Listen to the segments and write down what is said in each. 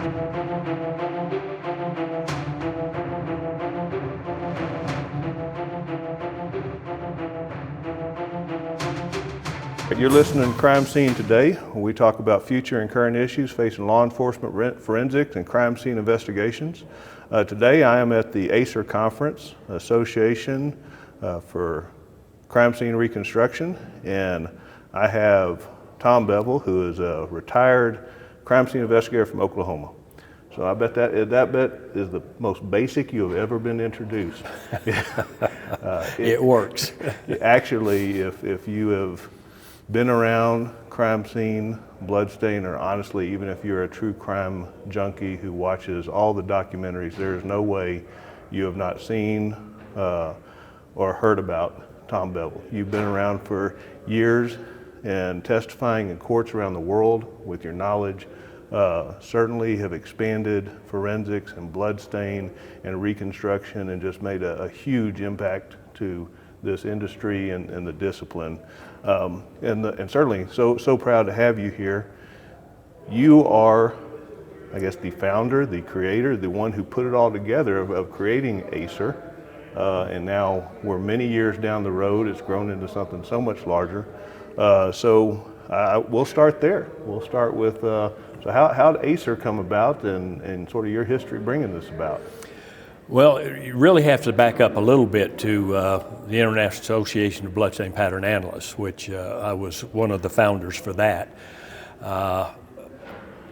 You're listening to Crime Scene today, where we talk about future and current issues facing law enforcement, forensics, and crime scene investigations. Today I am at the ACER Conference, Association for Crime Scene Reconstruction, and I have Tom Bevel, who is a retired crime scene investigator from Oklahoma. So I bet that is the most basic you have ever been introduced. It works. Actually, if you have been around crime scene, bloodstain, or honestly, even if you're a true crime junkie who watches all the documentaries, there is no way you have not seen or heard about Tom Bevel. You've been around for years and testifying in courts around the world with your knowledge. Certainly have expanded forensics and bloodstain and reconstruction and just made a huge impact to this industry and the discipline. And certainly so proud to have you here. You are, I guess, the founder, the creator, the one who put it all together of creating ACER. And now we're many years down the road. It's grown into something so much larger. We'll start there. We'll start with, so how did ACER come about and sort of your history bringing this about? Well, you really have to back up a little bit to the International Association of Blood Pattern Analysts, which I was one of the founders for that. I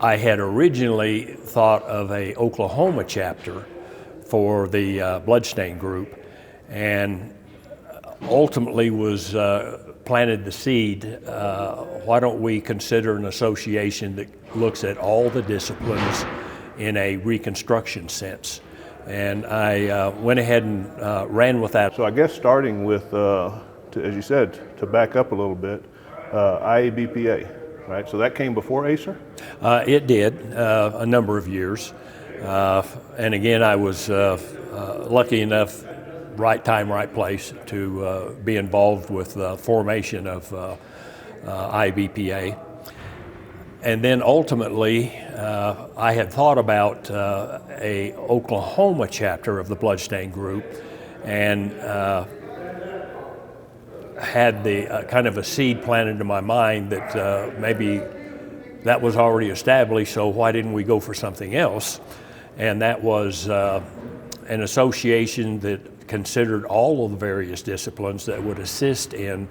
had originally thought of a Oklahoma chapter for the bloodstain group, and ultimately was planted the seed. Why don't we consider an association that looks at all the disciplines in a reconstruction sense? And I went ahead and ran with that. So I guess starting with, as you said, to back up a little bit, IABPA, right? So that came before ACER? It did, a number of years. And again, I was lucky enough, right time, right place, to be involved with the formation of IABPA. And then ultimately, I had thought about a Oklahoma chapter of the bloodstain group, and had the kind of a seed planted in my mind that maybe that was already established, so why didn't we go for something else? And that was an association that considered all of the various disciplines that would assist in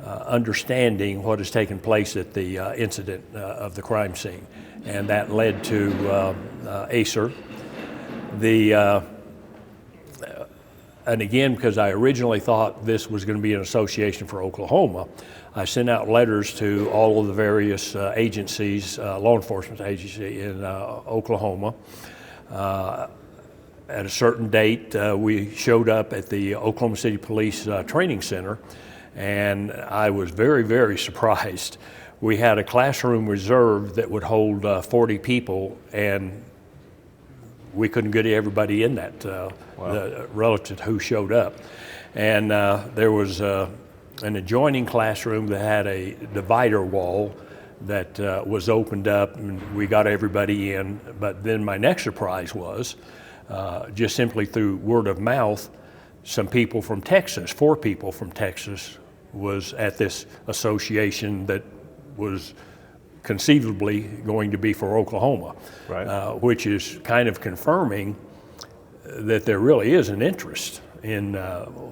understanding what has taken place at the incident of the crime scene. And that led to ACER. And again, because I originally thought this was going to be an association for Oklahoma, I sent out letters to all of the various agencies, law enforcement agencies in Oklahoma. At a certain date, we showed up at the Oklahoma City Police Training Center, and I was very, very surprised. We had a classroom reserved that would hold 40 people, and we couldn't get everybody in that, relative to who showed up. And there was an adjoining classroom that had a divider wall that was opened up, and we got everybody in. But then my next surprise was, just simply through word of mouth, some people from Texas, 4 people from Texas, was at this association that was conceivably going to be for Oklahoma, right. Which is kind of confirming that there really is an interest in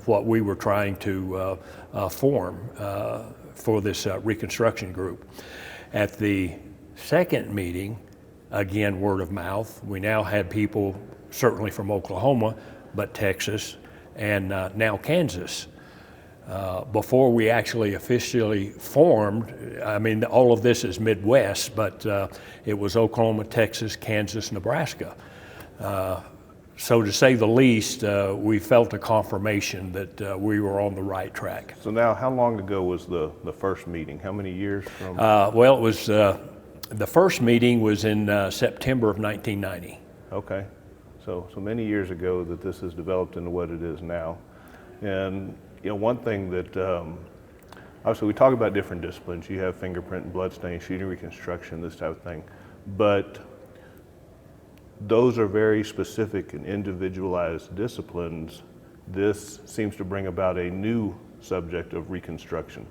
what we were trying to form for this reconstruction group. At the second meeting, again, word of mouth, we now had people certainly from Oklahoma, but Texas, and now Kansas. Before we actually officially formed, I mean, all of this is Midwest, but it was Oklahoma, Texas, Kansas, Nebraska. So to say the least, we felt a confirmation that we were on the right track. So now, how long ago was the first meeting? How many years from? Well, it was, the first meeting was in September of 1990. Okay. So many years ago that this has developed into what it is now. And you know, one thing that, obviously we talk about different disciplines. You have fingerprint and bloodstain, shooting reconstruction, this type of thing. But those are very specific and individualized disciplines. This seems to bring about a new subject of reconstruction.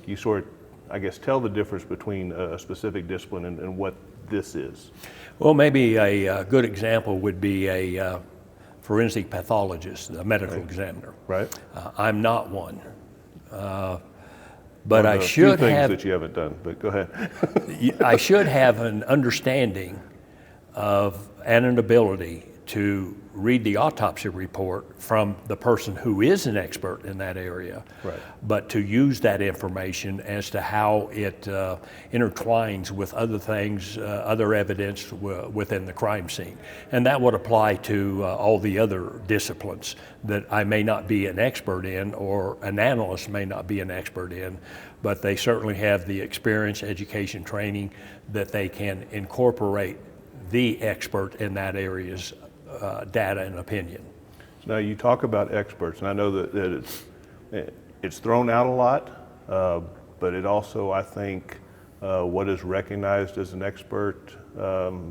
You sort of, I guess, tell the difference between a specific discipline and what this is. Well, maybe a good example would be a forensic pathologist, a medical examiner. Right. I'm not one. But One of I the should few things have. that you haven't done, but go ahead. I should have an understanding of and an ability to read the autopsy report from the person who is an expert in that area, Right. but to use that information as to how it intertwines with other things, other evidence within the crime scene. And that would apply to all the other disciplines that I may not be an expert in, or an analyst may not be an expert in, but they certainly have the experience, education, training that they can incorporate the expert in that area's data and opinion. Now you talk about experts, and I know that it's thrown out a lot, but it also, I think, what is recognized as an expert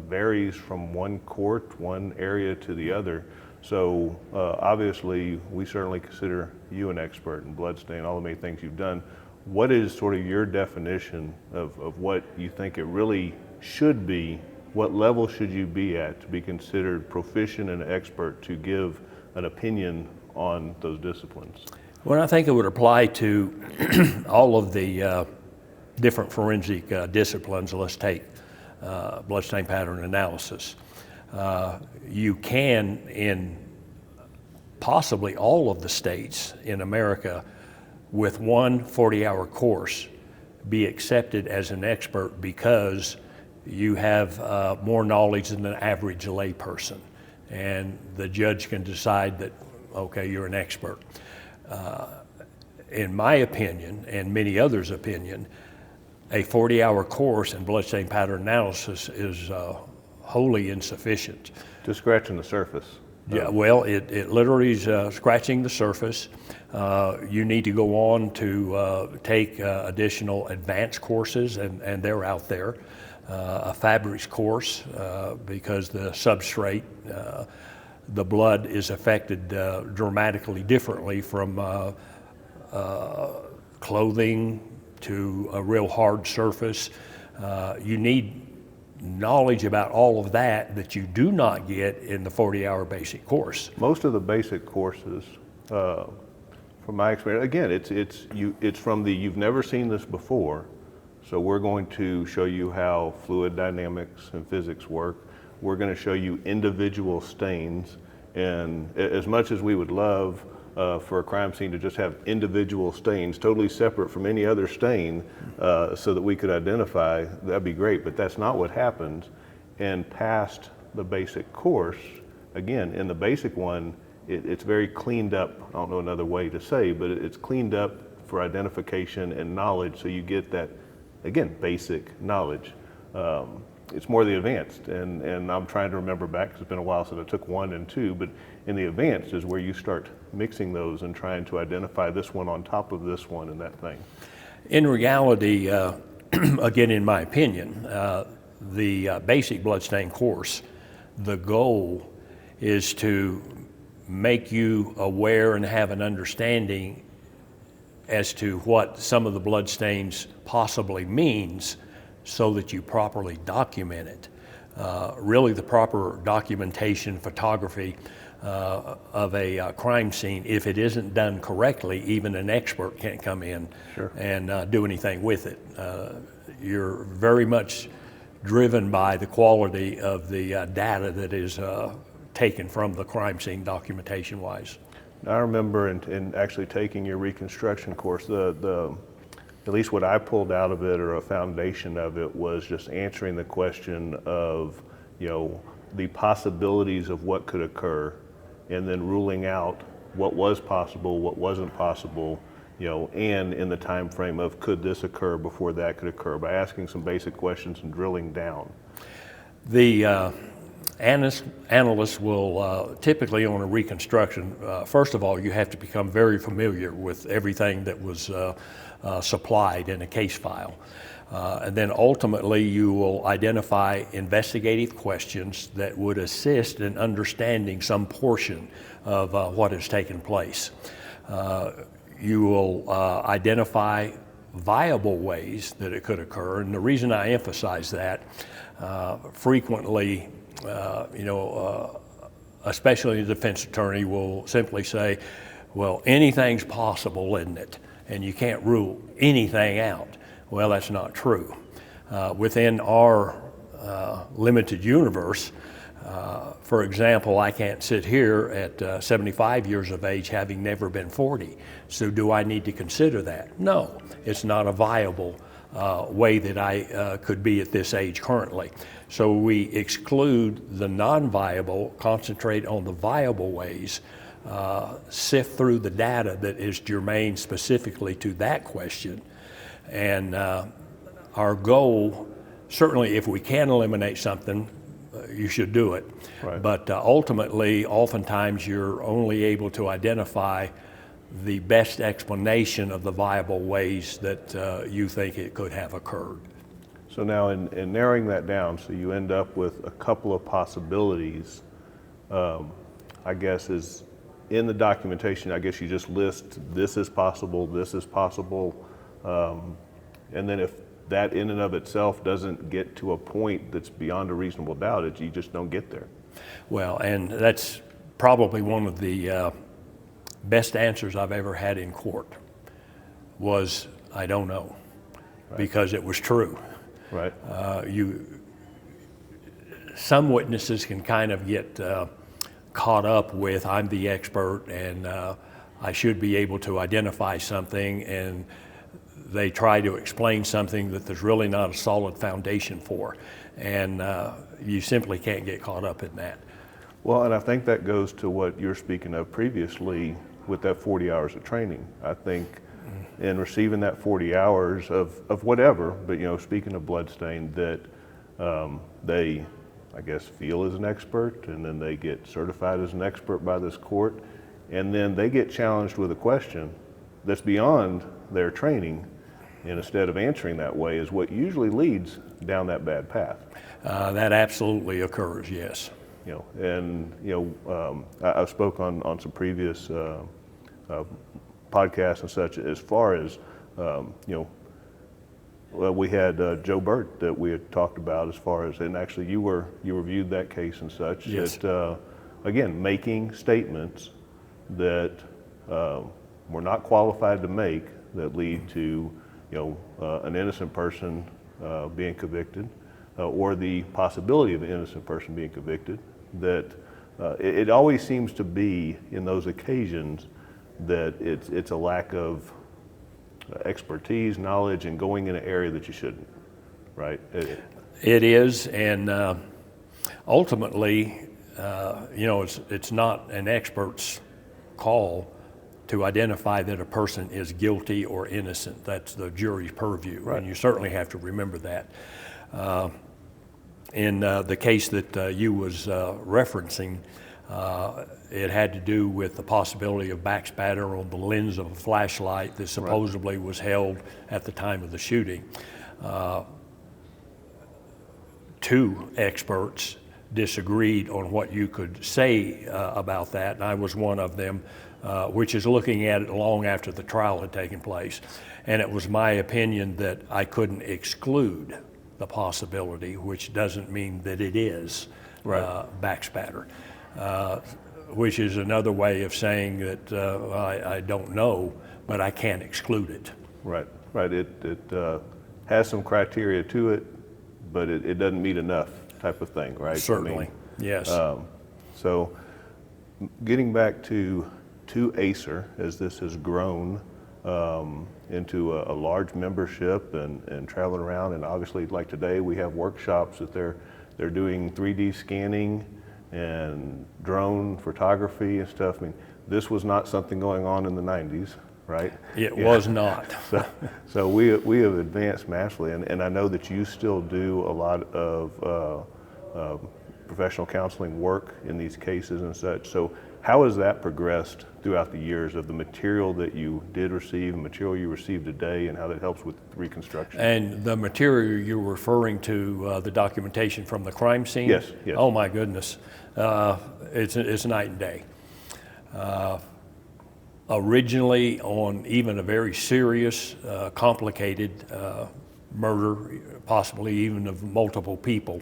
varies from one court, one area to the other. So obviously, we certainly consider you an expert in bloodstain, all the many things you've done. What is sort of your definition of what you think it really should be? What level should you be at to be considered proficient and expert to give an opinion on those disciplines? Well, I think it would apply to all of the different forensic disciplines. Let's take bloodstain pattern analysis. You can, in possibly all of the states in America, with one 40-hour course, be accepted as an expert because you have more knowledge than an average layperson, and the judge can decide that, okay, you're an expert. In my opinion, and many others' opinion, a 40-hour course in bloodstain pattern analysis is wholly insufficient. Just scratching the surface. Yeah, well, it literally is scratching the surface. You need to go on to take additional advanced courses, and they're out there. A fabrics course, because the substrate, the blood is affected dramatically differently from clothing to a real hard surface. You need knowledge about all of that you do not get in the 40-hour basic course. Most of the basic courses, from my experience, again, it's from the you've never seen this before. So we're going to show you how fluid dynamics and physics work. We're going to show you individual stains. And as much as we would love for a crime scene to just have individual stains, totally separate from any other stain, so that we could identify, that'd be great. But that's not what happens. And past the basic course, again, in the basic one, it's very cleaned up. I don't know another way to say, but it's cleaned up for identification and knowledge. So you get that, again, basic knowledge. It's more the advanced, and I'm trying to remember back, because it's been a while since I took 1 and 2, but in the advanced is where you start mixing those and trying to identify this one on top of this one and that thing. In reality, again, in my opinion, the basic bloodstain course, the goal is to make you aware and have an understanding as to what some of the bloodstains possibly means, so that you properly document it. Really, the proper documentation, photography of a crime scene, if it isn't done correctly, even an expert can't come in and do anything with it. You're very much driven by the quality of the data that is taken from the crime scene documentation-wise. I remember in actually taking your reconstruction course, at least what I pulled out of it, or a foundation of it, was just answering the question of, the possibilities of what could occur, and then ruling out what was possible, what wasn't possible, and in the time frame of could this occur before that could occur, by asking some basic questions and drilling down. The analysts will typically, on a reconstruction, first of all, you have to become very familiar with everything that was supplied in a case file. And then ultimately you will identify investigative questions that would assist in understanding some portion of what has taken place. You will identify viable ways that it could occur, and the reason I emphasize that, frequently, especially the defense attorney will simply say, well, anything's possible, isn't it? And you can't rule anything out. Well, that's not true. Within our limited universe, for example, I can't sit here at 75 years of age having never been 40. So do I need to consider that? No, it's not a viable way that I could be at this age currently. So we exclude the non-viable, concentrate on the viable ways, sift through the data that is germane specifically to that question. And our goal, certainly if we can eliminate something, you should do it. Right. But ultimately, oftentimes you're only able to identify the best explanation of the viable ways that you think it could have occurred. So now in narrowing that down, so you end up with a couple of possibilities, I guess is in the documentation, I guess you just list this is possible, and then if that in and of itself doesn't get to a point that's beyond a reasonable doubt, you just don't get there. Well, and that's probably one of the best answers I've ever had in court was, I don't know, right. Because it was true. Right. Some witnesses can kind of get caught up with, I'm the expert and I should be able to identify something, and they try to explain something that there's really not a solid foundation for, and you simply can't get caught up in that. Well, and I think that goes to what you're speaking of previously with that 40 hours of training. I think in receiving that 40 hours of whatever, but speaking of bloodstain, that they, I guess, feel as an expert, and then they get certified as an expert by this court, and then they get challenged with a question that's beyond their training, and instead of answering that way is what usually leads down that bad path. That absolutely occurs, yes. I've spoke on some previous podcasts and such as far as, we had Joe Burt that we had talked about as far as, and actually you reviewed that case and such. Yes. That, again, making statements that we're not qualified to make that lead to, an innocent person being convicted, or the possibility of an innocent person being convicted, that it always seems to be in those occasions that it's a lack of expertise, knowledge, and going in an area that you shouldn't, right? It is, and ultimately, it's not an expert's call to identify that a person is guilty or innocent. That's the jury's purview, right. And you certainly have to remember that. In the case that you was referencing, it had to do with the possibility of backspatter on the lens of a flashlight that supposedly was held at the time of the shooting. Two experts disagreed on what you could say about that, and I was one of them, which is looking at it long after the trial had taken place. And it was my opinion that I couldn't exclude the possibility, which doesn't mean that it is backspatter, which is another way of saying that I don't know, but I can't exclude it. Right. It has some criteria to it, but it doesn't meet enough type of thing, right? Certainly, yes. So getting back to ACER, as this has grown into a large membership and traveling around, and obviously like today we have workshops that they're doing 3D scanning and drone photography and stuff. I mean, this was not something going on in the 90s, right? It was not. So we have advanced massively, and I know that you still do a lot of professional counseling work in these cases and such. So how has that progressed throughout the years of the material that you did receive, the material you receive today, and how that helps with reconstruction? And the material you're referring to, the documentation from the crime scene? Yes, yes. Oh my goodness, it's night and day. Originally, on even a very serious, complicated murder, possibly even of multiple people,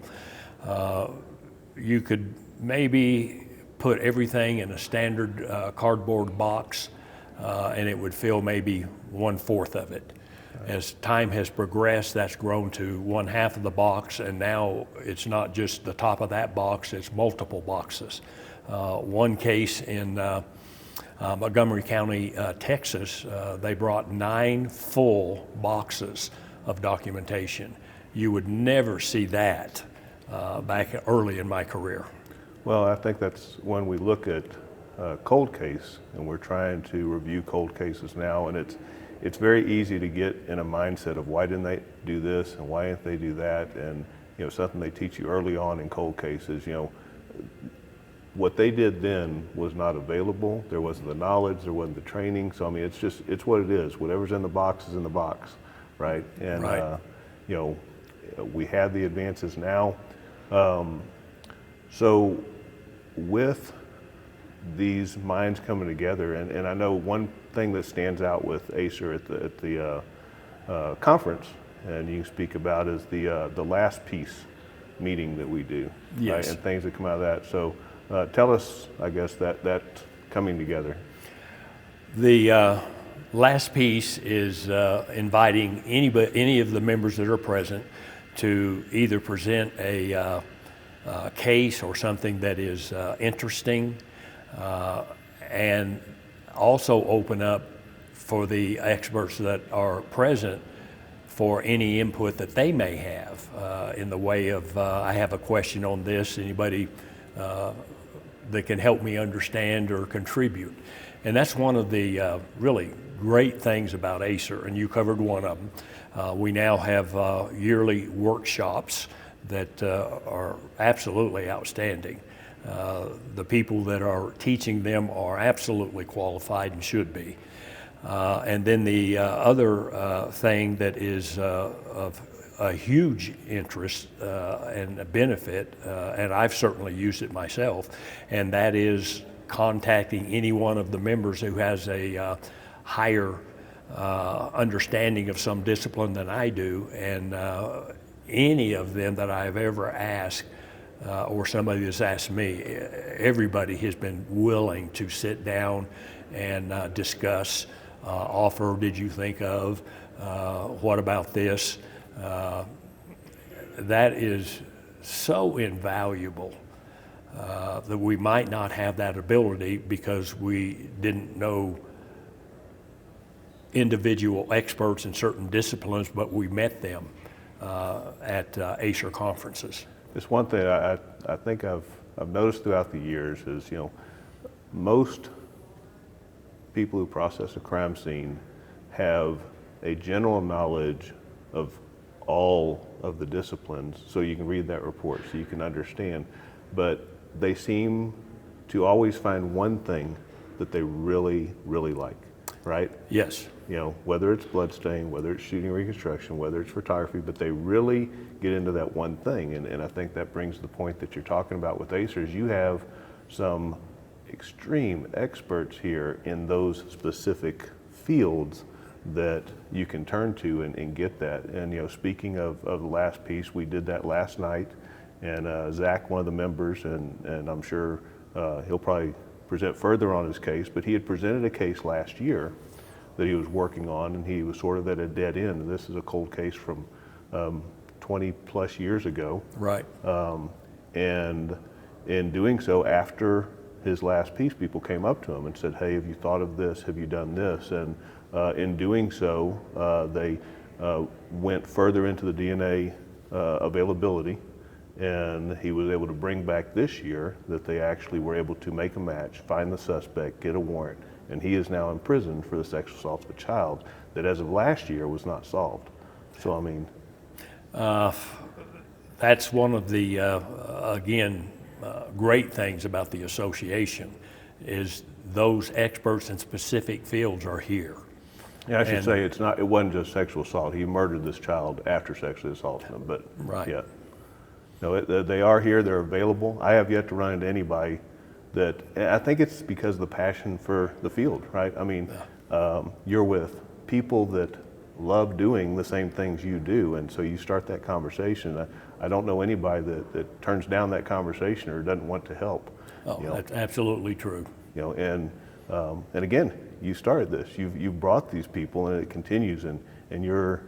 you could maybe put everything in a standard cardboard box and it would fill maybe 1/4 of it. As time has progressed, that's grown to 1/2 of the box, and now it's not just the top of that box, it's multiple boxes. One case in Montgomery County, Texas, they brought 9 full boxes of documentation. You would never see that back early in my career. Well, I think that's when we look at cold case, and we're trying to review cold cases now, and it's very easy to get in a mindset of why didn't they do this and why didn't they do that, and something they teach you early on in cold cases. What they did then was not available. There wasn't the knowledge, there wasn't the training. So I mean, it's what it is. Whatever's in the box is in the box, right? And right. We have the advances now. So with these minds coming together, and I know one thing that stands out with ACER at the conference, and you speak about, is the last piece meeting that we do, yes, right? And things that come out of that. So tell us, I guess, that coming together. The last piece is inviting any of the members that are present to either present a case or something that is interesting, and also open up for the experts that are present for any input that they may have in the way of, I have a question on this, anybody that can help me understand or contribute. And that's one of the really great things about ACER, and you covered one of them. We now have yearly workshops that are absolutely outstanding. The people that are teaching them are absolutely qualified and should be. And then the other thing that is of a huge interest and a benefit, and I've certainly used it myself, and that is contacting any one of the members who has a higher understanding of some discipline than I do, and any of them that I've ever asked, or somebody has asked me, everybody has been willing to sit down and discuss, offer, did you think of, what about this? That is so invaluable that we might not have that ability because we didn't know individual experts in certain disciplines, but we met them at ACER conferences. It's one thing I think I've noticed throughout the years is, most people who process a crime scene have a general knowledge of all of the disciplines, so you can read that report, so you can understand, but they seem to always find one thing that they really, really like, right? Yes. Whether it's bloodstain, whether it's shooting reconstruction, whether it's photography, but they really get into that one thing. And I think that brings the point that you're talking about with ACER, is you have some extreme experts here in those specific fields that you can turn to and get that. And speaking of the last piece, we did that last night, and Zach, one of the members, and I'm sure he'll probably present further on his case, but he had presented a case last year that he was working on, and he was sort of at a dead end. And this is a cold case from 20 plus years ago. Right. And in doing so, after his last piece, people came up to him and said, hey, have you thought of this? Have you done this? And in doing so, they went further into the DNA availability, and he was able to bring back this year that they actually were able to make a match, find the suspect, get a warrant, and he is now in prison for the sexual assault of a child that as of last year was not solved. So I mean, that's one of the, again, great things about the association is those experts in specific fields are here. Yeah, I should say it wasn't just sexual assault. He murdered this child after sexually assaulting him, but Right. yeah. No, they are here, they're available. I have yet to run into anybody that, I think it's because of the passion for the field, right? I mean, you're with people that love doing the same things you do, and so you start that conversation. I don't know anybody that turns down that conversation or doesn't want to help. Oh, that's absolutely true. And again, you started this. You've brought these people, and it continues, and you're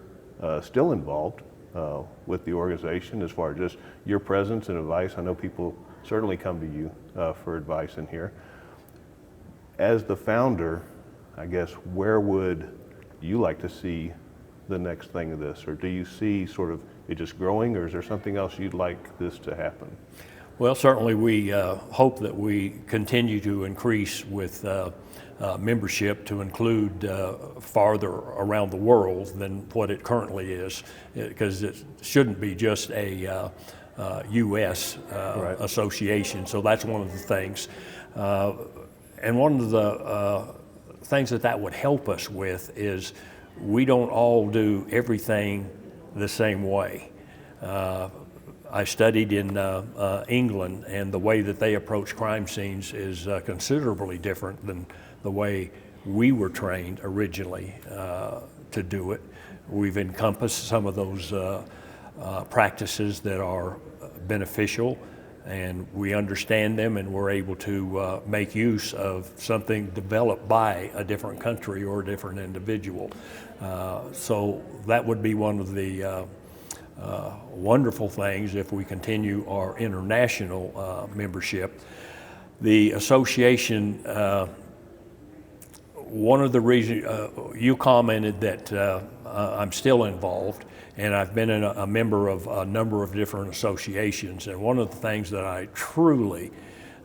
still involved with the organization as far as just your presence and advice. I know people certainly come to you for advice in here. As the founder, I guess, where would you like to see the next thing of this? Or do you see sort of it just growing, or is there something else you'd like this to happen? Well, certainly we hope that we continue to increase with membership to include farther around the world than what it currently is, because it shouldn't be just a U.S. Right. association. So that's one of the things. And one of the things that would help us with is we don't all do everything the same way. I studied in England, and the way that they approach crime scenes is considerably different than the way we were trained originally to do it. We've encompassed some of those practices that are beneficial, and we understand them, and we're able to make use of something developed by a different country or a different individual. So that would be one of the wonderful things if we continue our international membership. The association, one of the reasons you commented that I'm still involved, and I've been a member of a number of different associations, and one of the things that I truly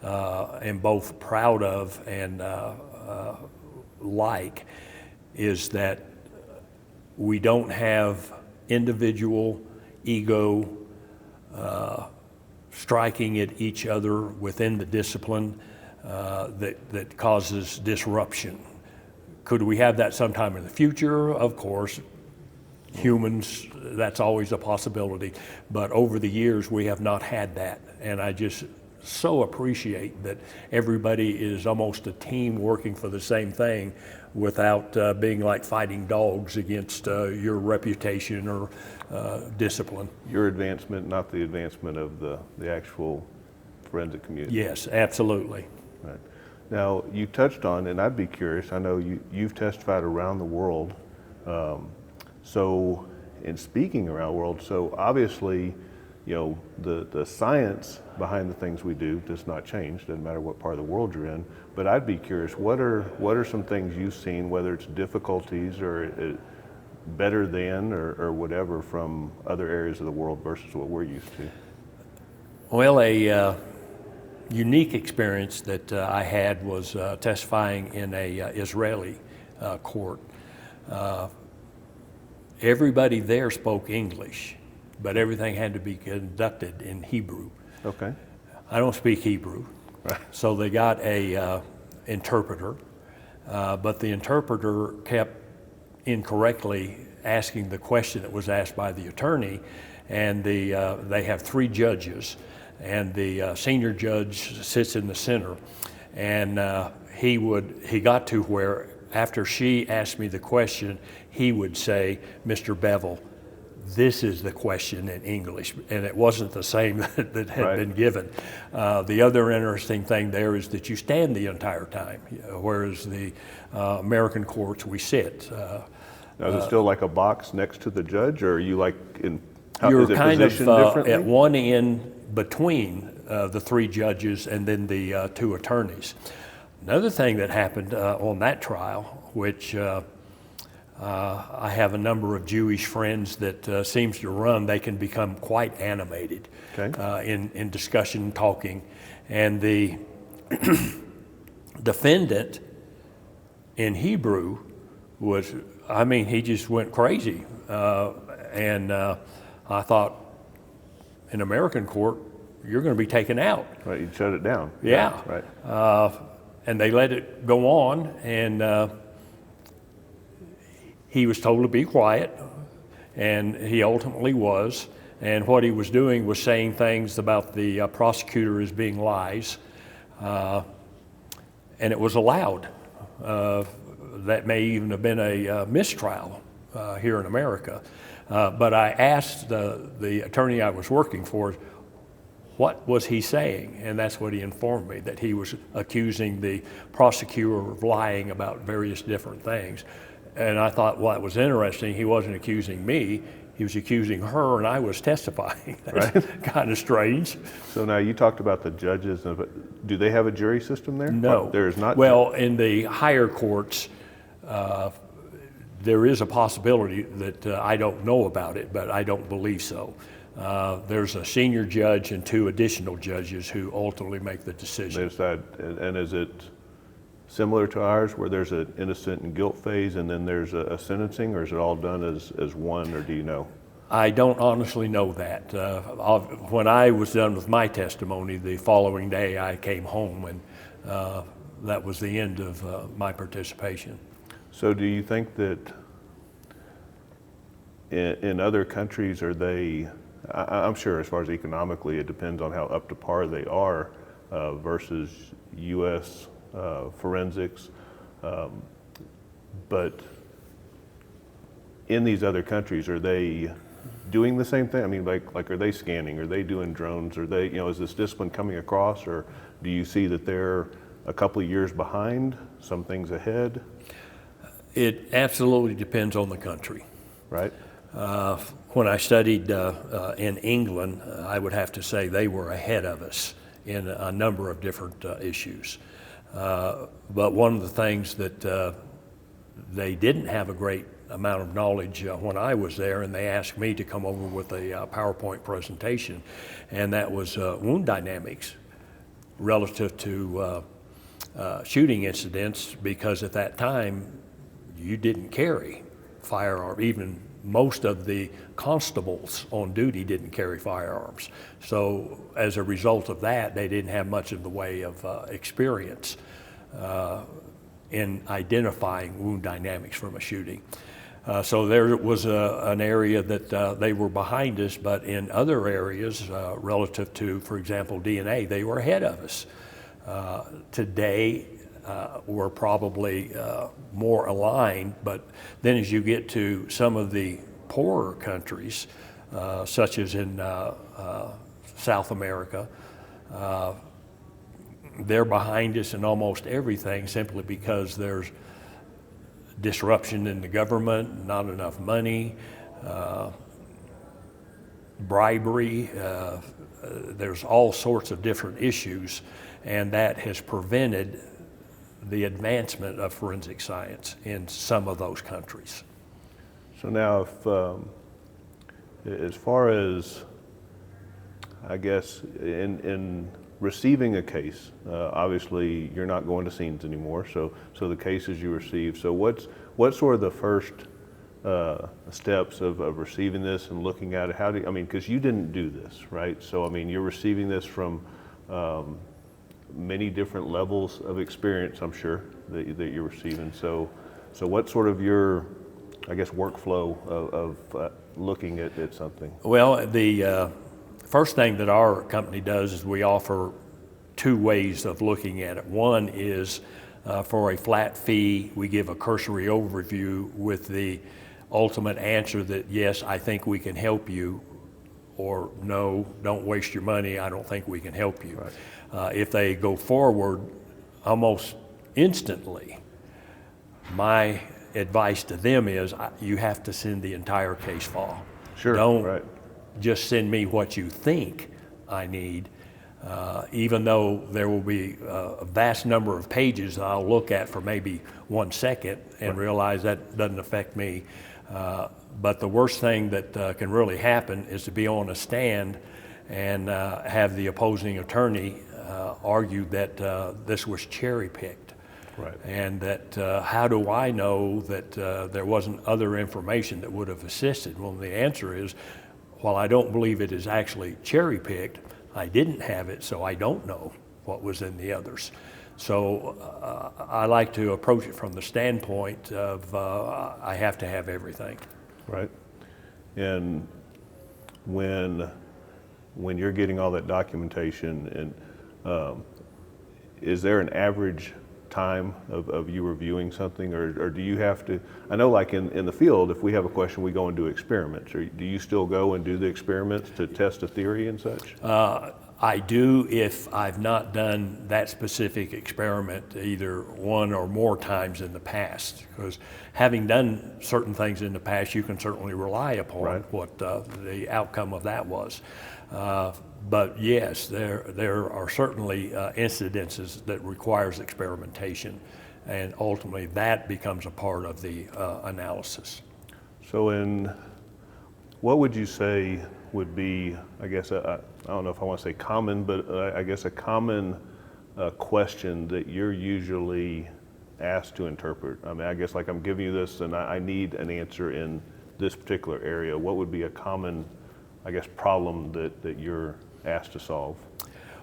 am both proud of and like is that we don't have individual ego striking at each other within the discipline that causes disruption. Could we have that sometime in the future? Of course. Humans, that's always a possibility. But over the years, we have not had that. And I just so appreciate that everybody is almost a team working for the same thing without being like fighting dogs against your reputation or discipline. Your advancement, not the advancement of the actual forensic community. Yes, absolutely. Right. Now, you touched on, and I'd be curious, I know you've testified around the world. So in speaking around the world, so obviously, you know, the science behind the things we do does not change, doesn't matter what part of the world you're in, but I'd be curious, what are some things you've seen, whether it's difficulties or better than or whatever from other areas of the world versus what we're used to? Well, a unique experience that I had was testifying in a Israeli court. Everybody there spoke English, but everything had to be conducted in Hebrew. Okay. I don't speak Hebrew, Right. so they got a interpreter, but the interpreter kept incorrectly asking the question that was asked by the attorney, and they have 3 judges, and the senior judge sits in the center, and he got to where after she asked me the question, he would say, "Mr. Bevel, this is the question in English," and it wasn't the same that had Right. been given. The other interesting thing there is that you stand the entire time, whereas the American courts, we sit. Now, is it still like a box next to the judge, or are you like You're is it kind of positioned differently? at one end between the 3 judges and then the 2 attorneys. Another thing that happened on that trial, which I have a number of Jewish friends that seems to run, they can become quite animated in discussion, talking, and the defendant in Hebrew was, I mean, he just went crazy, and I thought, in American court, 3 judges, 2 attorneys, 3 judges, 2 attorneys. You're kind of at one end between the 3 judges and then the 2 attorneys. Another thing that happened on that trial, which I have a number of Jewish friends that seems to run, they can become quite animated in discussion, talking, and the defendant in Hebrew was, I mean, he just went crazy, and I thought, in American court, you're going to be taken out. Right, you shut it down. Yeah. Right. And they let it go on, and he was told to be quiet, and he ultimately was. And what he was doing was saying things about the prosecutor as being lies, and it was allowed. That may even have been a mistrial here in America. But I asked the attorney I was working for, what was he saying? And that's what he informed me, that he was accusing the prosecutor of lying about various different things. And I thought, well, that was interesting. He wasn't accusing me. He was accusing her, and I was testifying. That's right. Kind of strange. So now you talked about the judges. Do they have a jury system there? No. There is not? Well, in the higher courts, there is a possibility that I don't know about it, but I don't believe so. There's a senior judge and 2 additional judges who ultimately make the decision. They decide, and is it similar to ours where there's an innocent and guilt phase and then there's a sentencing, or is it all done as one, or do you know? I don't honestly know that. When I was done with my testimony, the following day I came home, and that was the end of my participation. So do you think that in other countries, are they, I'm sure as far as economically, it depends on how up to par they are versus U.S. Forensics, but in these other countries, are they doing the same thing? I mean, like are they scanning? Are they doing drones? Are they, is this discipline coming across, or do you see that they're a couple of years behind, some things ahead? It absolutely depends on the country. Right. When I studied in England, I would have to say they were ahead of us in a number of different issues. But one of the things that they didn't have a great amount of knowledge when I was there, and they asked me to come over with a PowerPoint presentation, and that was wound dynamics relative to shooting incidents, because at that time you didn't carry firearm. Even most of the constables on duty didn't carry firearms. So as a result of that, they didn't have much in the way of experience in identifying wound dynamics from a shooting. So there was an area that they were behind us, but in other areas relative to, for example, DNA, they were ahead of us. Today, we're probably more aligned, but then as you get to some of the poorer countries, such as in South America, they're behind us in almost everything, simply because there's disruption in the government, not enough money, bribery, there's all sorts of different issues, and that has prevented the advancement of forensic science in some of those countries. So now, if, as far as, I guess, in receiving a case, obviously you're not going to scenes anymore, so the cases you receive, so what's sort of the first steps of receiving this and looking at it? How do you, I mean, because you didn't do this, right? So I mean, you're receiving this from many different levels of experience, I'm sure, that you're receiving. So what's sort of your, I guess, workflow of looking at something? Well, the first thing that our company does is we offer 2 ways of looking at it. One is for a flat fee, we give a cursory overview with the ultimate answer that, yes, I think we can help you, or no, don't waste your money, I don't think we can help you. Right. If they go forward almost instantly, my advice to them is you have to send the entire case file. Sure. Don't right. just send me what you think I need, even though there will be a vast number of pages that I'll look at for maybe 1 second and realize that doesn't affect me. But the worst thing that can really happen is to be on a stand and have the opposing attorney argue that this was cherry-picked. Right. And that how do I know that there wasn't other information that would have assisted? Well, the answer is, while I don't believe it is actually cherry-picked, I didn't have it, so I don't know what was in the others. So I like to approach it from the standpoint of I have to have everything. Right. And when you're getting all that documentation, and is there an average time of you reviewing something, or do you have to? I know, like in the field, if we have a question, we go and do experiments. Or do you still go and do the experiments to test a theory and such? I do if I've not done that specific experiment either one or more times in the past, because having done certain things in the past, you can certainly rely upon Right. what the outcome of that was. But yes, there are certainly incidences that requires experimentation, and ultimately that becomes a part of the analysis. So what would you say would be, I guess, I don't know if I want to say common, but I guess a common question that you're usually asked to interpret? I mean, I guess like I'm giving you this and I need an answer in this particular area. What would be a common, I guess, problem that you're asked to solve?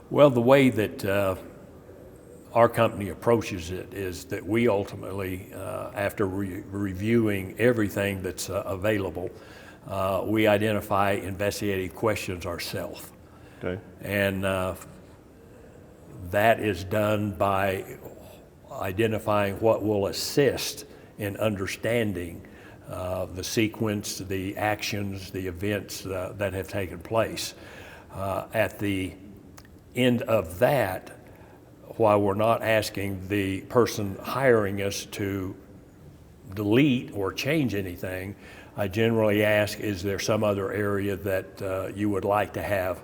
Well, the way that our company approaches it is that we ultimately, after reviewing everything that's available, we identify investigative questions ourselves. Okay. And that is done by identifying what will assist in understanding the sequence, the actions, the events that have taken place. At the end of that, while we're not asking the person hiring us to delete or change anything, I generally ask, is there some other area that you would like to have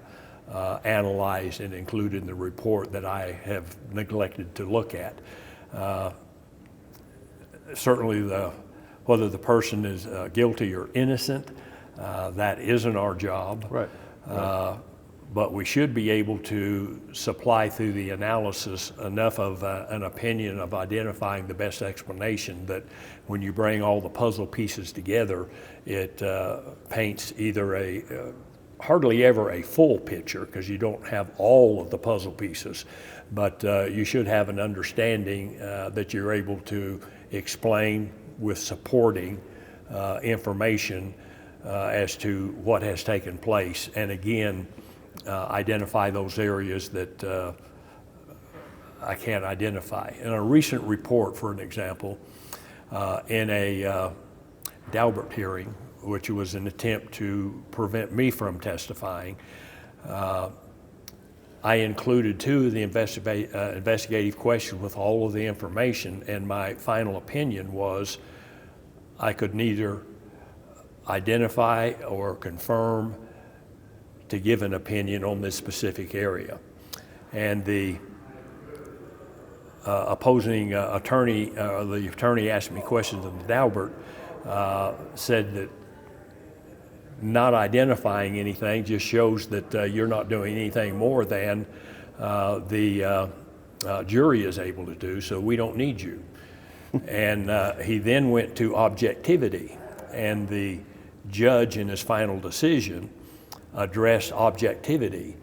analyzed and included in the report that I have neglected to look at? Certainly whether the person is guilty or innocent, that isn't our job. Right. But we should be able to supply through the analysis enough of an opinion of identifying the best explanation that when you bring all the puzzle pieces together, it paints either hardly ever a full picture, because you don't have all of the puzzle pieces, but you should have an understanding that you're able to explain with supporting information as to what has taken place. And again, identify those areas that I can't identify. In a recent report, for an example, in a Daubert hearing, which was an attempt to prevent me from testifying, I included two of the investigative questions with all of the information, and my final opinion was I could neither identify or confirm to give an opinion on this specific area. And the opposing attorney, the attorney asked me questions of Daubert, said that not identifying anything just shows that you're not doing anything more than the jury is able to do, so we don't need you. And he then went to objectivity, and the judge in his final decision addressed objectivity,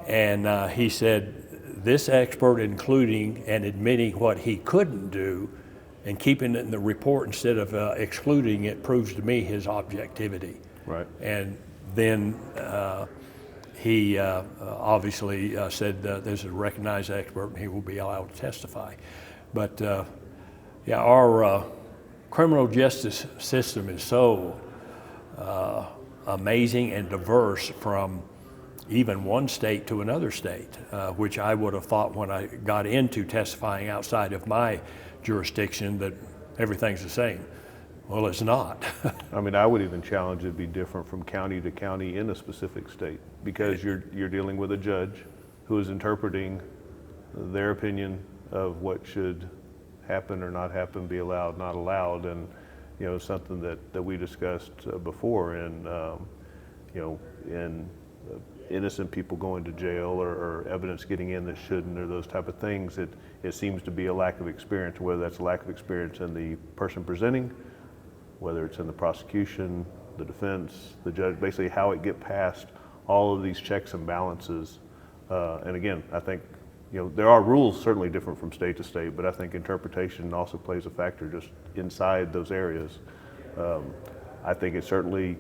and he said, this expert including and admitting what he couldn't do and keeping it in the report instead of excluding it proves to me his objectivity. Right. And then he obviously said this is a recognized expert and he will be allowed to testify. But yeah, our criminal justice system is so amazing and diverse from even one state to another state, which I would have thought when I got into testifying outside of my jurisdiction that everything's the same. Well, it's not. I mean, I would even challenge it to be different from county to county in a specific state, because you're dealing with a judge who is interpreting their opinion of what should happen or not happen, be allowed, not allowed, and something that we discussed before, and in innocent people going to jail or evidence getting in that shouldn't, or those type of things. It seems to be a lack of experience, whether that's a lack of experience in the person presenting, whether it's in the prosecution, the defense, the judge, basically how it get past all of these checks and balances And again, I think, there are rules certainly different from state to state, but I think interpretation also plays a factor just inside those areas. I think it's certainly,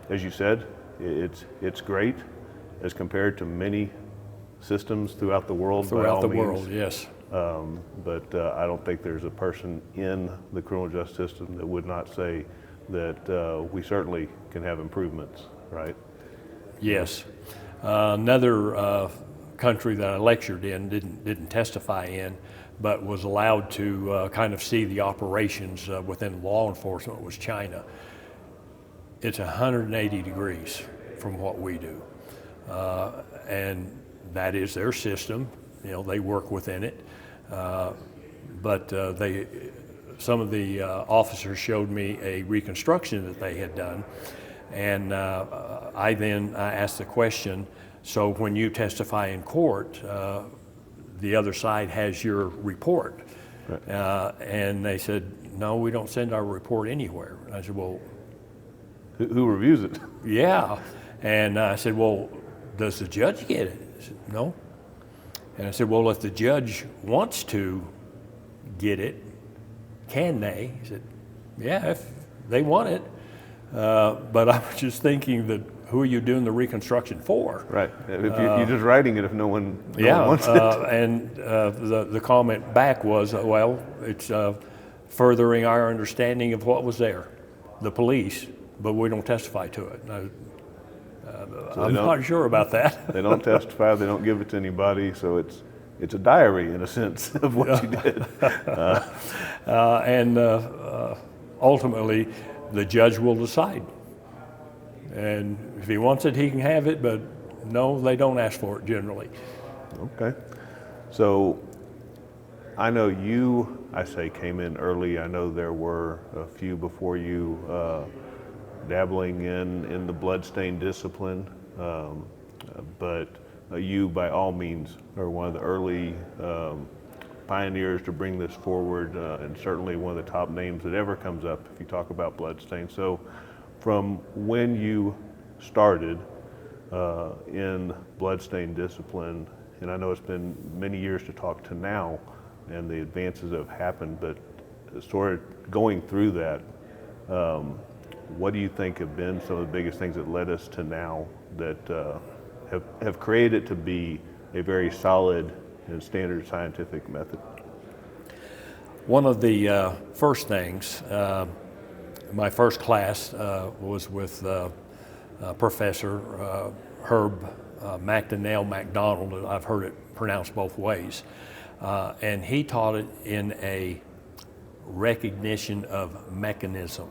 as you said, it's great as compared to many systems throughout the world. Throughout the world, yes. But I don't think there's a person in the criminal justice system that would not say that we certainly can have improvements, right? Yes. Another country that I lectured in, didn't testify in, but was allowed to kind of see the operations within law enforcement, was China. It's 180 degrees from what we do. And that is their system. They work within it. But some of the officers showed me a reconstruction that they had done. And I asked the question, so when you testify in court, the other side has your report. Right. And they said, no, we don't send our report anywhere. And I said, well, who reviews it? Yeah. And I said, well, does the judge get it? He said, no. And I said, well, if the judge wants to get it, can they? He said, yeah, if they want it. But I was just thinking that, who are you doing the reconstruction for? Right. If you're just writing it if no one wants it. And the comment back was, well, it's furthering our understanding of what was there, the police, but we don't testify to it. So I'm not sure about that. They don't testify, they don't give it to anybody, so it's a diary in a sense of what you did. And ultimately, the judge will decide. And if he wants it, he can have it, but no, they don't ask for it generally. Okay. So I know you, came in early. I know there were a few before you dabbling in the bloodstain discipline, but you by all means are one of the early pioneers to bring this forward, and certainly one of the top names that ever comes up if you talk about bloodstain. So from when you started in bloodstain discipline, and I know it's been many years to talk to now, and the advances that have happened, but sort of going through that, what do you think have been some of the biggest things that led us to now that have created it to be a very solid and standard scientific method? One of the first things, my first class was with Professor Herb McDonnell McDonald. I've heard it pronounced both ways. And he taught it in a recognition of mechanism.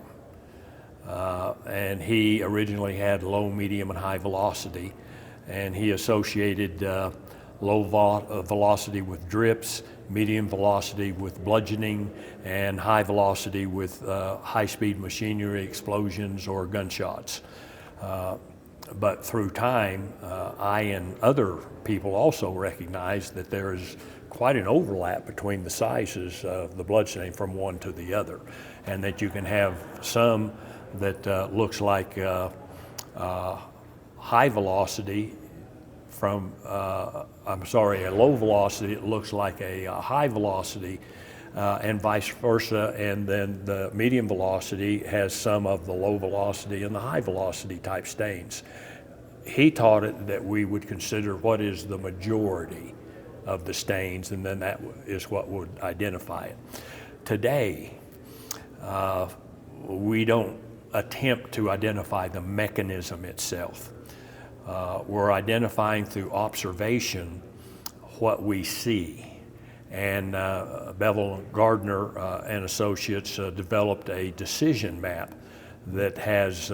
And he originally had low, medium, and high velocity. And he associated low velocity with drips, medium velocity with bludgeoning, and high velocity with high-speed machinery explosions or gunshots. But through time, I and other people also recognized that there is quite an overlap between the sizes of the bloodstain from one to the other, and that you can have some that looks like high velocity from, a low velocity, it looks like a high velocity, and vice versa, and then the medium velocity has some of the low velocity and the high velocity type stains. He taught it that we would consider what is the majority of the stains, and then that is what would identify it. Today, we don't attempt to identify the mechanism itself. We're identifying through observation what we see. And Bevel, Gardner and Associates developed a decision map that has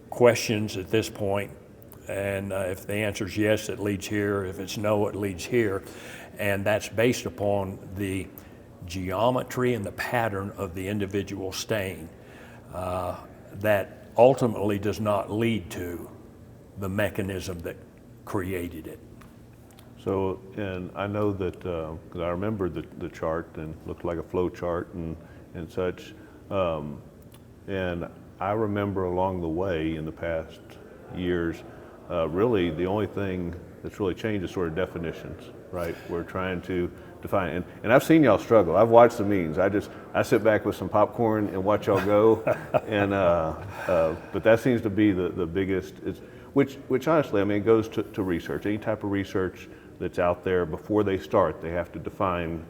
questions at this point, and if the answer is yes, it leads here. If it's no, it leads here. And that's based upon the geometry and the pattern of the individual stain that ultimately does not lead to the mechanism that created it. So, and I know that, because I remember the chart and looked like a flow chart and such, and I remember along the way in the past years, really the only thing that's really changed is sort of definitions, right? We're trying to define, and I've seen y'all struggle. I've watched the meetings. I sit back with some popcorn and watch y'all go, and but that seems to be the biggest. Which honestly, I mean, it goes to research. Any type of research that's out there, before they start, they have to define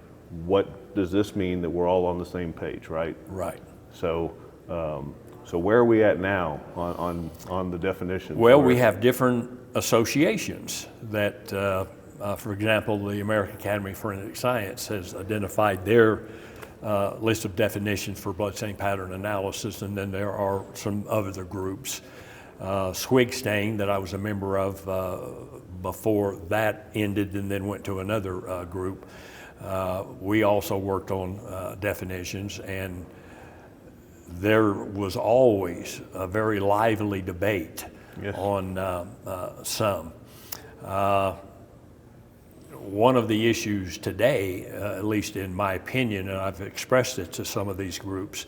what does this mean that we're all on the same page, right? Right. So, so where are we at now on the definition? Well, we have different associations that, for example, the American Academy of Forensic Science has identified their list of definitions for bloodstain pattern analysis, and then there are some other groups. Swigstain, that I was a member of before that ended and then went to another group. We also worked on definitions, and there was always a very lively debate on some. One of the issues today, at least in my opinion, and I've expressed it to some of these groups,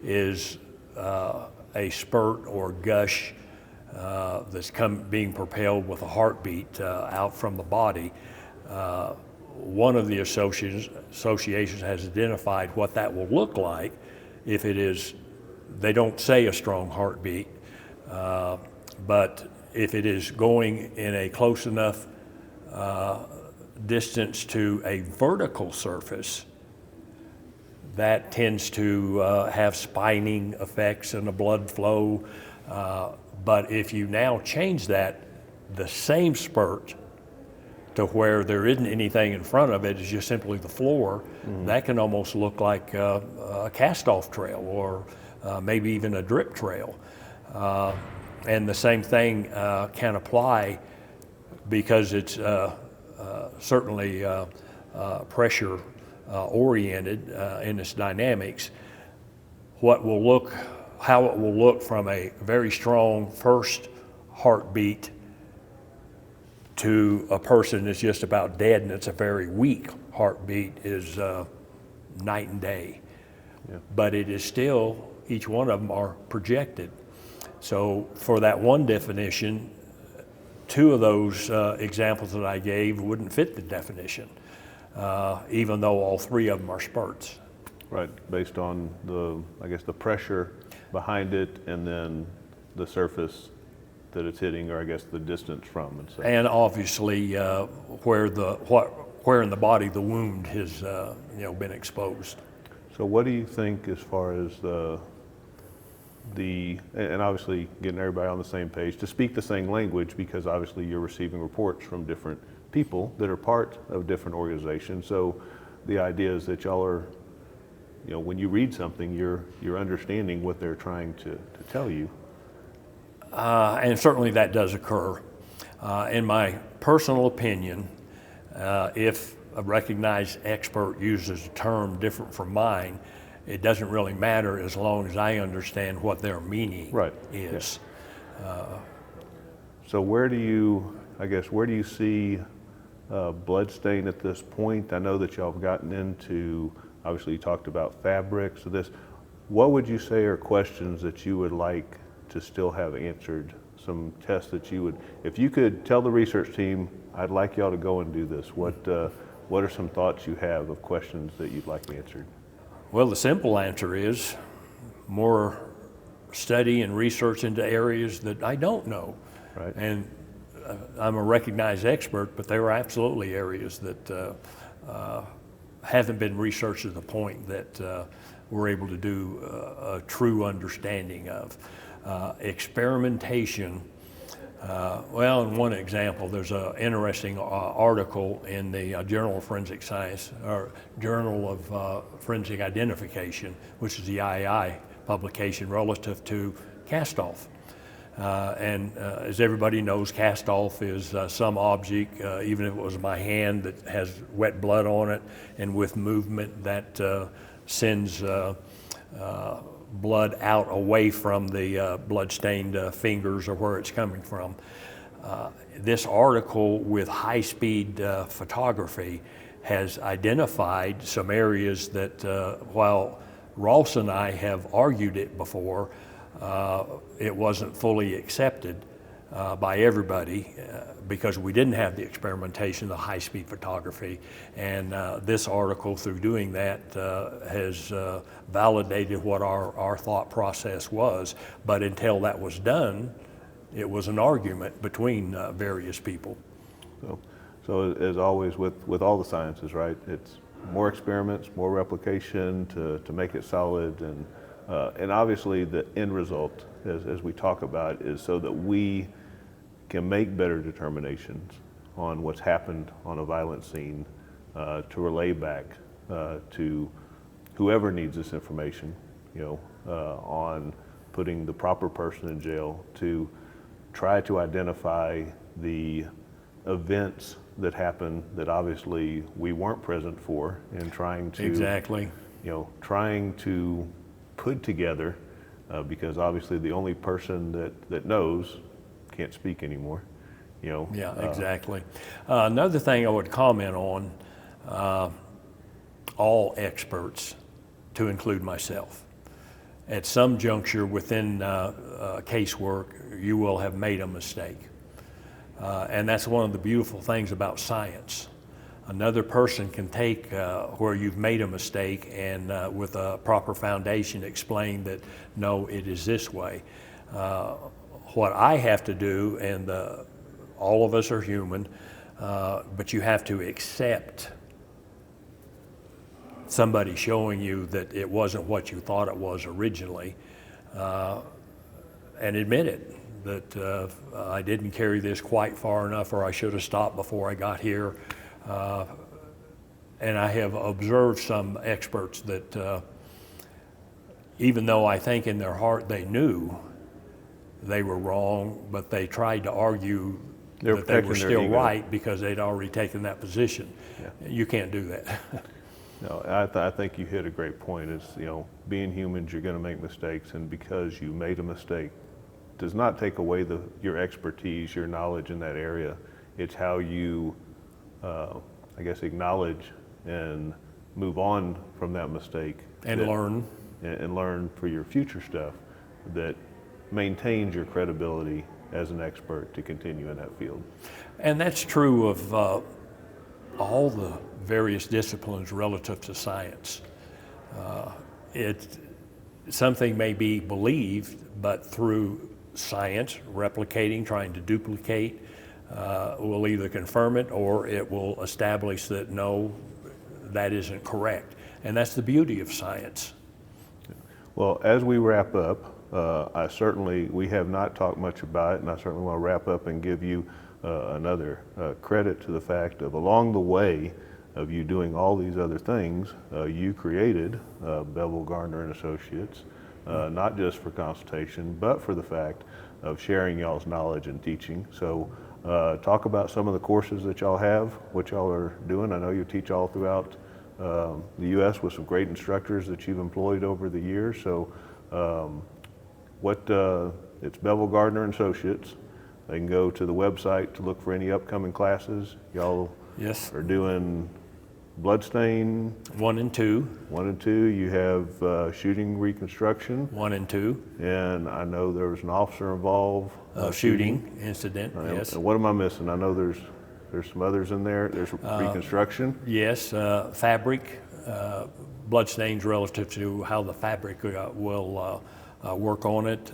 is a spurt or gush that's being propelled with a heartbeat out from the body. One of the associations has identified what that will look like if it is, they don't say a strong heartbeat, but if it is going in a close enough distance to a vertical surface, that tends to have spining effects and a blood flow. But if you now change that, the same spurt, to where there isn't anything in front of it, it's just simply the floor, that can almost look like a cast-off trail, or maybe even a drip trail. And the same thing can apply, because it's certainly pressure oriented in its dynamics. How it will look from a very strong first heartbeat to a person that's just about dead and it's a very weak heartbeat is night and day. Yeah. But it is still, each one of them are projected. So for that one definition, two of those examples that I gave wouldn't fit the definition, even though all three of them are spurts. Right, based on I guess the pressure behind it, and then the surface that it's hitting, or I guess the distance from it. So. And obviously where in the body the wound has been exposed. So what do you think as far as and obviously getting everybody on the same page to speak the same language, because obviously you're receiving reports from different people that are part of different organizations. So the idea is that y'all are, when you read something, you're understanding what they're trying to tell you. And certainly that does occur. In my personal opinion, if a recognized expert uses a term different from mine, it doesn't really matter as long as I understand what their meaning is. Yeah. So where do you see bloodstain at this point? I know that y'all have gotten into, obviously you talked about fabrics. So what would you say are questions that you would like to still have answered? Some tests that you would, if you could tell the research team, I'd like y'all to go and do this, what are some thoughts you have of questions that you'd like answered? Well, the simple answer is more study and research into areas that I don't know. Right. And I'm a recognized expert, but there are absolutely areas that haven't been researched to the point that we're able to do a true understanding of. Experimentation, in one example, there's an interesting article in the Journal of Forensic Science, or Journal of Forensic Identification, which is the IAI publication relative to cast-off. And as everybody knows, cast-off is some object, even if it was my hand, that has wet blood on it, and with movement that sends blood out away from the blood-stained fingers or where it's coming from. This article with high-speed photography has identified some areas that, while Ross and I have argued it before, it wasn't fully accepted. by everybody because we didn't have the experimentation, the high-speed photography, and this article, through doing that, has validated what our thought process was. But until that was done, it was an argument between various people. So as always with all the sciences, right? It's more experiments, more replication to make it solid, and obviously the end result, as we talk about, is so that we can make better determinations on what's happened on a violent scene, to relay back to whoever needs this information, on putting the proper person in jail, to try to identify the events that happened that obviously we weren't present for, and trying to exactly, trying to put together, because obviously the only person that knows can't speak anymore. Yeah, exactly. Another thing I would comment on, all experts, to include myself, at some juncture within casework, you will have made a mistake. And that's one of the beautiful things about science. Another person can take where you've made a mistake and with a proper foundation explain that, no, it is this way. What I have to do, and all of us are human, but you have to accept somebody showing you that it wasn't what you thought it was originally, and admit it, that I didn't carry this quite far enough, or I should have stopped before I got here. And I have observed some experts that even though I think in their heart they knew they were wrong, but they tried to argue that they were still right because they'd already taken that position. Yeah. You can't do that. No, I think you hit a great point. Is being humans, you're going to make mistakes, and because you made a mistake does not take away your expertise, your knowledge in that area. It's how you, I guess, acknowledge and move on from that mistake. And learn. And learn for your future stuff that maintains your credibility as an expert to continue in that field. And that's true of all the various disciplines relative to science. Something may be believed, but through science, replicating, trying to duplicate, will either confirm it or it will establish that no, that isn't correct. And that's the beauty of science. Well, as we wrap up, we have not talked much about it, and I certainly want to wrap up and give you another credit to the fact of, along the way of you doing all these other things, you created Bevel, Gardner and Associates, not just for consultation, but for the fact of sharing y'all's knowledge and teaching. So talk about some of the courses that y'all have, what y'all are doing. I know you teach all throughout the U.S. with some great instructors that you've employed over the years. So it's Bevel, Gardner and Associates. They can go to the website to look for any upcoming classes. Y'all Yes. are doing bloodstain 1 and 2. 1 and 2. You have shooting reconstruction 1 and 2. And I know there was an officer involved. Shooting incident. Yes. And what am I missing? I know there's some others in there. There's reconstruction. Yes. Fabric. Bloodstains relative to how the fabric will work on it.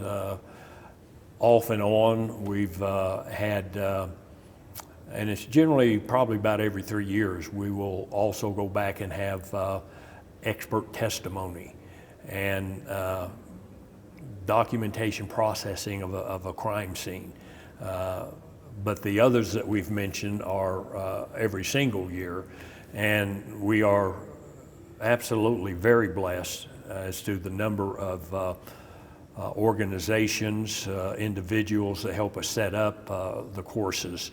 Off and on, we've had, and it's generally probably about every 3 years, we will also go back and have expert testimony and documentation processing of a crime scene. But the others that we've mentioned are every single year, and we are absolutely very blessed as to the number of organizations, individuals that help us set up the courses.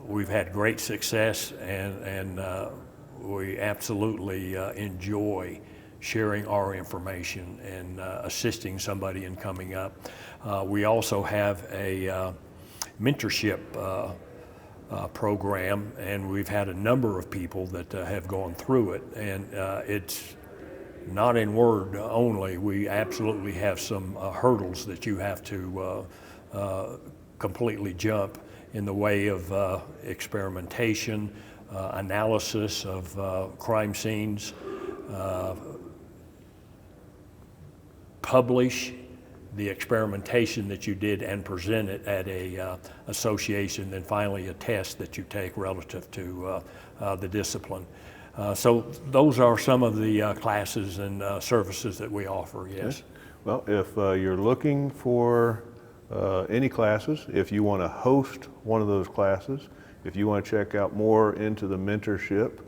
We've had great success, and we absolutely enjoy sharing our information and assisting somebody in coming up. We also have a mentorship program, and we've had a number of people that have gone through it, and it's not in word only. We absolutely have some hurdles that you have to completely jump in the way of experimentation, analysis of crime scenes, publish the experimentation that you did and present it at a association, then finally a test that you take relative to the discipline. So those are some of the classes and services that we offer, yes. Well, if you're looking for any classes, if you want to host one of those classes, if you want to check out more into the mentorship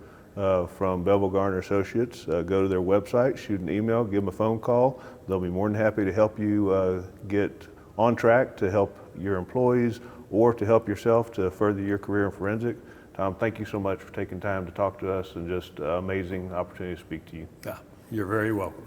from Bevel, Gardner and Associates, go to their website, shoot an email, give them a phone call. They'll be more than happy to help you get on track to help your employees or to help yourself to further your career in forensic. Tom, thank you so much for taking time to talk to us, and just amazing opportunity to speak to you. You're very welcome.